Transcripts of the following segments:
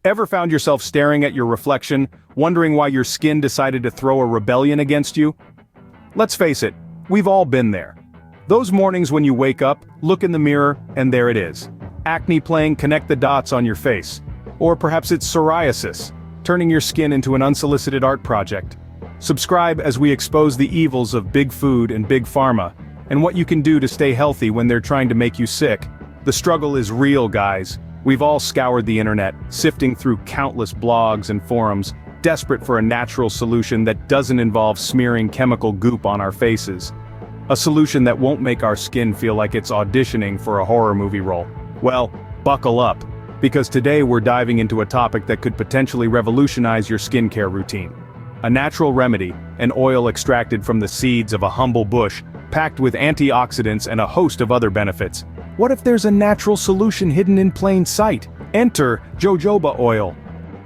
Ever found yourself staring at your reflection, wondering why your skin decided to throw a rebellion against you? Let's face it, we've all been there. Those mornings when you wake up, look in the mirror, and there it is. Acne playing connect the dots on your face. Or perhaps it's psoriasis, turning your skin into an unsolicited art project. Subscribe as we expose the evils of big food and big pharma, and what you can do to stay healthy when they're trying to make you sick. The struggle is real, guys. We've all scoured the internet, sifting through countless blogs and forums, desperate for a natural solution that doesn't involve smearing chemical goop on our faces. A solution that won't make our skin feel like it's auditioning for a horror movie role. Well, buckle up, because today we're diving into a topic that could potentially revolutionize your skincare routine. A natural remedy, an oil extracted from the seeds of a humble bush, packed with antioxidants and a host of other benefits. What if there's a natural solution hidden in plain sight? Enter jojoba oil.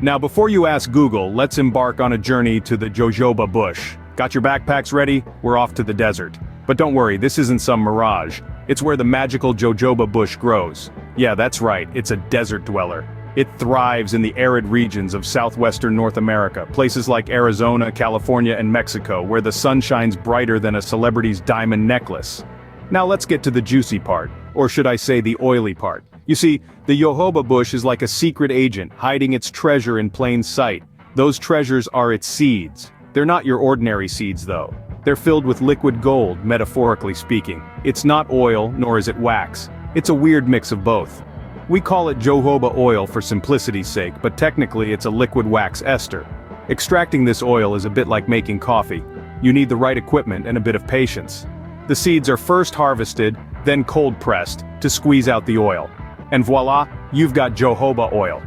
Now before you ask Google, let's embark on a journey to the jojoba bush. Got your backpacks ready? We're off to the desert. But don't worry, this isn't some mirage. It's where the magical jojoba bush grows. Yeah, that's right, it's a desert dweller. It thrives in the arid regions of southwestern North America, places like Arizona, California, and Mexico, where the sun shines brighter than a celebrity's diamond necklace. Now let's get to the juicy part, or should I say the oily part. You see, the jojoba bush is like a secret agent, hiding its treasure in plain sight. Those treasures are its seeds. They're not your ordinary seeds though. They're filled with liquid gold, metaphorically speaking. It's not oil, nor is it wax. It's a weird mix of both. We call it jojoba oil for simplicity's sake, but technically it's a liquid wax ester. Extracting this oil is a bit like making coffee. You need the right equipment and a bit of patience. The seeds are first harvested, then cold pressed, to squeeze out the oil. And voila, you've got jojoba oil.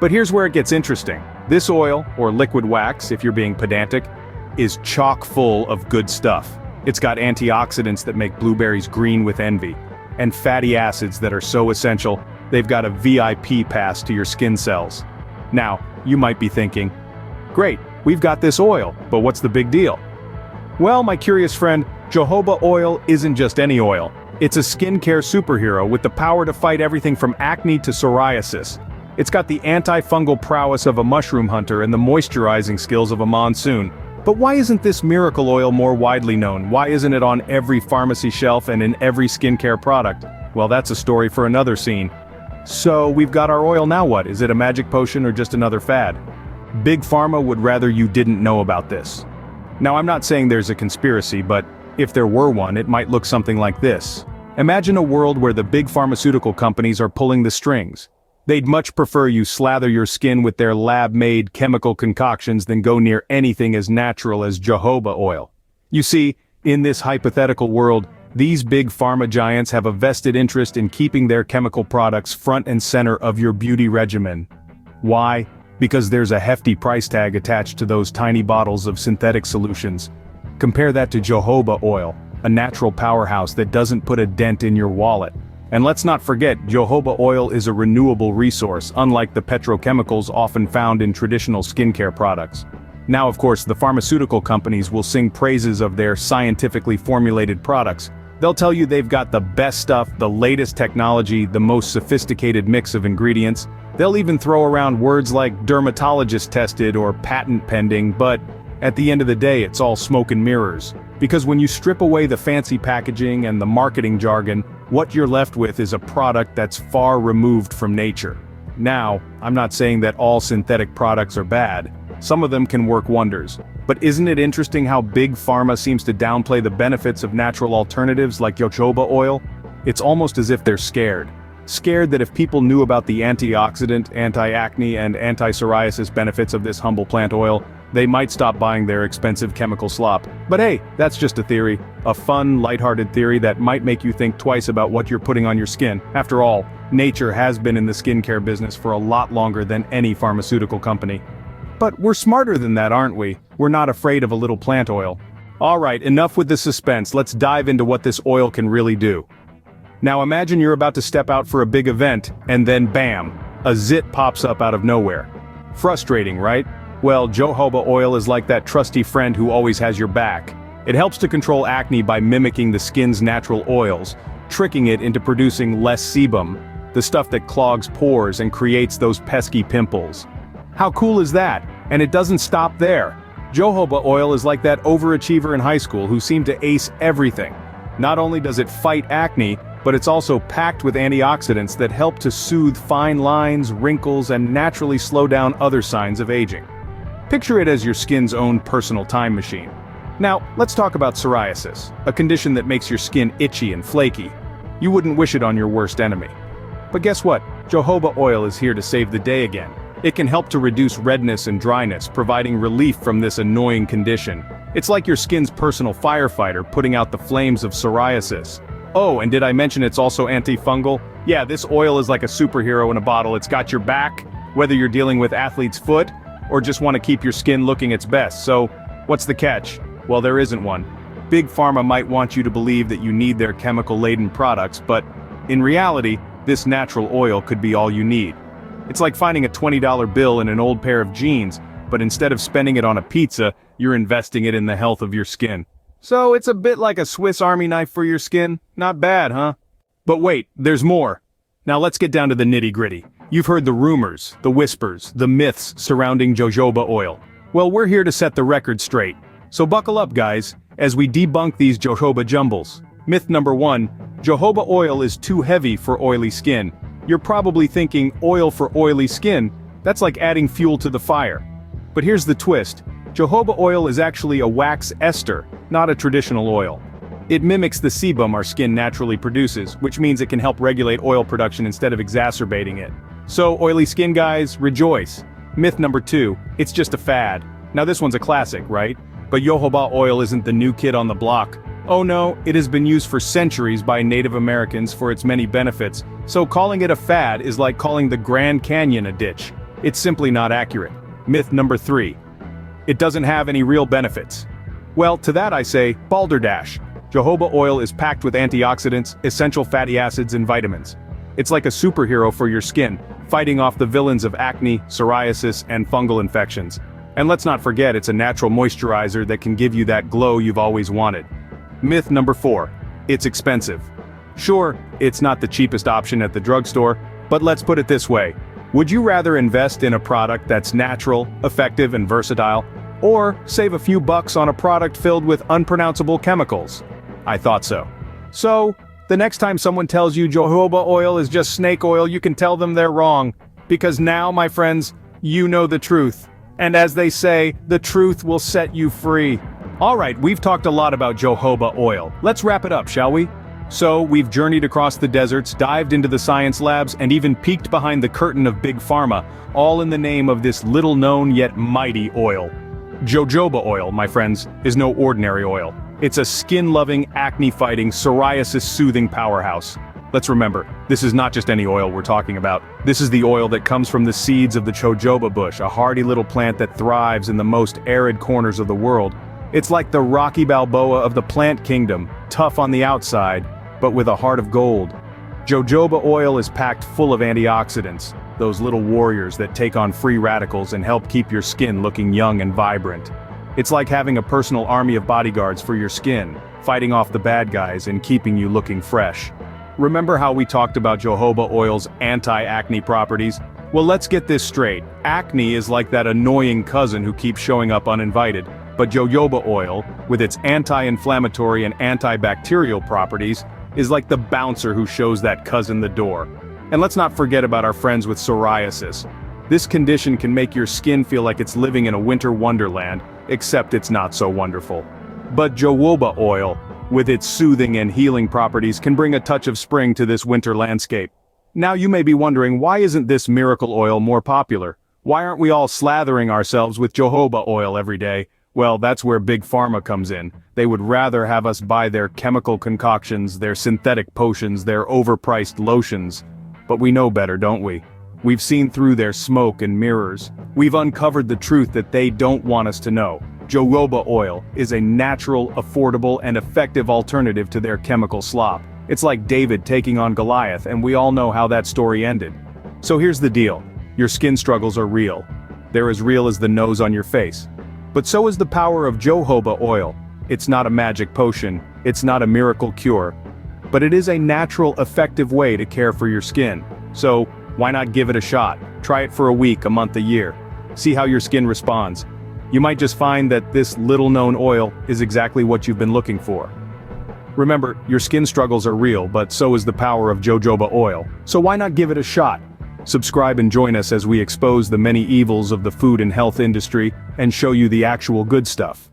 But here's where it gets interesting. This oil, or liquid wax if you're being pedantic, is chock full of good stuff. It's got antioxidants that make blueberries green with envy, and fatty acids that are so essential, they've got a VIP pass to your skin cells. Now, you might be thinking, great, we've got this oil, but what's the big deal? Well, my curious friend, jojoba oil isn't just any oil. It's a skincare superhero with the power to fight everything from acne to psoriasis. It's got the antifungal prowess of a mushroom hunter and the moisturizing skills of a monsoon. But why isn't this miracle oil more widely known? Why isn't it on every pharmacy shelf and in every skincare product? Well, that's a story for another scene. So, we've got our oil, now what? Is it a magic potion or just another fad? Big Pharma would rather you didn't know about this. Now, I'm not saying there's a conspiracy, but if there were one, it might look something like this. Imagine a world where the big pharmaceutical companies are pulling the strings. They'd much prefer you slather your skin with their lab-made chemical concoctions than go near anything as natural as jojoba oil. You see, in this hypothetical world, these big pharma giants have a vested interest in keeping their chemical products front and center of your beauty regimen. Why? Because there's a hefty price tag attached to those tiny bottles of synthetic solutions. Compare that to jojoba oil, a natural powerhouse that doesn't put a dent in your wallet. And let's not forget, jojoba oil is a renewable resource, unlike the petrochemicals often found in traditional skincare products. Now, of course, the pharmaceutical companies will sing praises of their scientifically formulated products. They'll tell you they've got the best stuff, the latest technology, the most sophisticated mix of ingredients. They'll even throw around words like dermatologist tested or patent pending, but at the end of the day, it's all smoke and mirrors. Because when you strip away the fancy packaging and the marketing jargon, what you're left with is a product that's far removed from nature. Now, I'm not saying that all synthetic products are bad. Some of them can work wonders. But isn't it interesting how Big Pharma seems to downplay the benefits of natural alternatives like jojoba oil? It's almost as if they're scared. Scared that if people knew about the antioxidant, anti-acne, and anti-psoriasis benefits of this humble plant oil, they might stop buying their expensive chemical slop. But hey, that's just a theory. A fun, lighthearted theory that might make you think twice about what you're putting on your skin. After all, nature has been in the skincare business for a lot longer than any pharmaceutical company. But we're smarter than that, aren't we? We're not afraid of a little plant oil. Alright, enough with the suspense, let's dive into what this oil can really do. Now imagine you're about to step out for a big event, and then bam, a zit pops up out of nowhere. Frustrating, right? Well, jojoba oil is like that trusty friend who always has your back. It helps to control acne by mimicking the skin's natural oils, tricking it into producing less sebum. the stuff that clogs pores and creates those pesky pimples. How cool is that? And it doesn't stop there. Jojoba oil is like that overachiever in high school who seemed to ace everything. Not only does it fight acne, but it's also packed with antioxidants that help to soothe fine lines, wrinkles, and naturally slow down other signs of aging. Picture it as your skin's own personal time machine. Now, let's talk about psoriasis, a condition that makes your skin itchy and flaky. You wouldn't wish it on your worst enemy. But guess what? Jojoba oil is here to save the day again. It can help to reduce redness and dryness, providing relief from this annoying condition. It's like your skin's personal firefighter putting out the flames of psoriasis. Oh, and did I mention it's also antifungal? Yeah, this oil is like a superhero in a bottle. It's got your back, whether you're dealing with athlete's foot, or just want to keep your skin looking its best. So, what's the catch? Well, there isn't one. Big Pharma might want you to believe that you need their chemical-laden products, but in reality, this natural oil could be all you need. It's like finding a $20 bill in an old pair of jeans, but instead of spending it on a pizza, you're investing it in the health of your skin. So it's a bit like a Swiss Army knife for your skin. Not bad, huh? But wait, there's more. Now let's get down to the nitty-gritty. You've heard the rumors, the whispers, the myths surrounding jojoba oil. Well, we're here to set the record straight. So buckle up, guys, as we debunk these jojoba jumbles. Myth number 1, jojoba oil is too heavy for oily skin. You're probably thinking, oil for oily skin? That's like adding fuel to the fire. But here's the twist. Jojoba oil is actually a wax ester, not a traditional oil. It mimics the sebum our skin naturally produces, which means it can help regulate oil production instead of exacerbating it. So, oily skin guys, rejoice. Myth number 2, it's just a fad. Now this one's a classic, right? But jojoba oil isn't the new kid on the block. Oh no, it has been used for centuries by Native Americans for its many benefits, so calling it a fad is like calling the Grand Canyon a ditch. It's simply not accurate. Myth number 3. It doesn't have any real benefits. Well, to that I say, balderdash. Jojoba oil is packed with antioxidants, essential fatty acids, and vitamins. It's like a superhero for your skin, fighting off the villains of acne, psoriasis, and fungal infections. And let's not forget it's a natural moisturizer that can give you that glow you've always wanted. Myth number 4. It's expensive. Sure, it's not the cheapest option at the drugstore, but let's put it this way. Would you rather invest in a product that's natural, effective, and versatile, or save a few bucks on a product filled with unpronounceable chemicals? I thought so. So, the next time someone tells you jojoba oil is just snake oil, you can tell them they're wrong. Because now, my friends, you know the truth. And as they say, the truth will set you free. Alright, we've talked a lot about jojoba oil. Let's wrap it up, shall we? So, we've journeyed across the deserts, dived into the science labs, and even peeked behind the curtain of Big Pharma, all in the name of this little-known yet mighty oil. Jojoba oil, my friends, is no ordinary oil. It's a skin-loving, acne-fighting, psoriasis-soothing powerhouse. Let's remember, this is not just any oil we're talking about. This is the oil that comes from the seeds of the jojoba bush, a hardy little plant that thrives in the most arid corners of the world. It's like the Rocky Balboa of the plant kingdom, tough on the outside, but with a heart of gold. Jojoba oil is packed full of antioxidants, those little warriors that take on free radicals and help keep your skin looking young and vibrant. It's like having a personal army of bodyguards for your skin, fighting off the bad guys and keeping you looking fresh. Remember how we talked about jojoba oil's anti-acne properties? Well, let's get this straight. Acne is like that annoying cousin who keeps showing up uninvited, but jojoba oil, with its anti-inflammatory and antibacterial properties, is like the bouncer who shows that cousin the door. And let's not forget about our friends with psoriasis. This condition can make your skin feel like it's living in a winter wonderland, except it's not so wonderful. But jojoba oil, with its soothing and healing properties, can bring a touch of spring to this winter landscape. Now you may be wondering, why isn't this miracle oil more popular? Why aren't we all slathering ourselves with jojoba oil every day? Well, that's where Big Pharma comes in. They would rather have us buy their chemical concoctions, their synthetic potions, their overpriced lotions. But we know better, don't we? We've seen through their smoke and mirrors. We've uncovered the truth that they don't want us to know. Jojoba oil is a natural, affordable, and effective alternative to their chemical slop. It's like David taking on Goliath, and we all know how that story ended. So here's the deal. Your skin struggles are real. They're as real as the nose on your face. But so is the power of jojoba oil. It's not a magic potion, it's not a miracle cure. But it is a natural, effective way to care for your skin. So, why not give it a shot? Try it for a week, a month, a year. See how your skin responds. You might just find that this little-known oil is exactly what you've been looking for. Remember, your skin struggles are real, but so is the power of jojoba oil. So why not give it a shot? Subscribe and join us as we expose the many evils of the food and health industry and show you the actual good stuff.